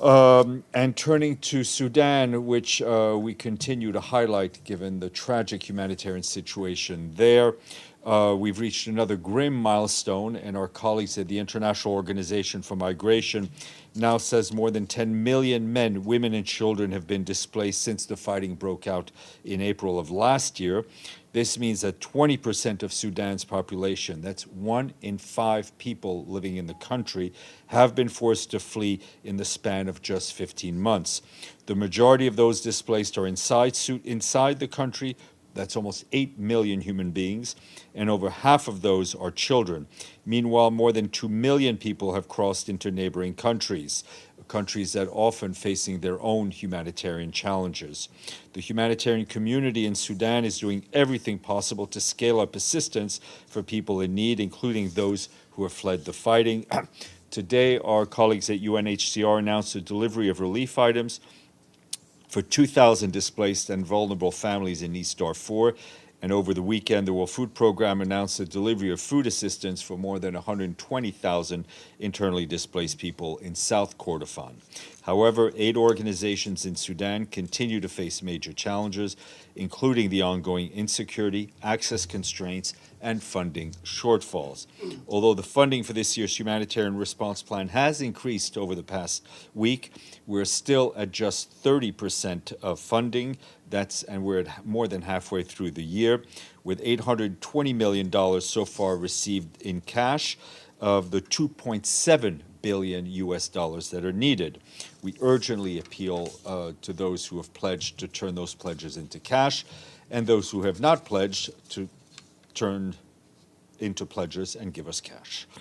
And turning to Sudan, which we continue to highlight given the tragic humanitarian situation there, we've reached another grim milestone, and our colleagues at the International Organization for Migration now says more than 10 million men, women, and children have been displaced since the fighting broke out in April of last year. This means that 20% of Sudan's population, that's 1 in 5 people living in the country, have been forced to flee in the span of just 15 months. The majority of those displaced are inside the country. That's almost 8 million human beings, and over half of those are children. Meanwhile, more than 2 million people have crossed into neighboring countries, countries that often facing their own humanitarian challenges. The humanitarian community in Sudan is doing everything possible to scale up assistance for people in need, including those who have fled the fighting. Today, our colleagues at UNHCR announced the delivery of relief items for 2,000 displaced and vulnerable families in East Darfur. And over the weekend, the World Food Programme announced the delivery of food assistance for more than 120,000 internally displaced people in South Kordofan. However, aid organizations in Sudan continue to face major challenges, including the ongoing insecurity, access constraints, and funding shortfalls. Although the funding for this year's humanitarian response plan has increased over the past week, we're still at just 30% of funding. And we're at more than halfway through the year, with $820 million so far received in cash of the 2.7 billion US dollars that are needed. We urgently appeal to those who have pledged to turn those pledges into cash, and those who have not pledged to turn into pledges and give us cash.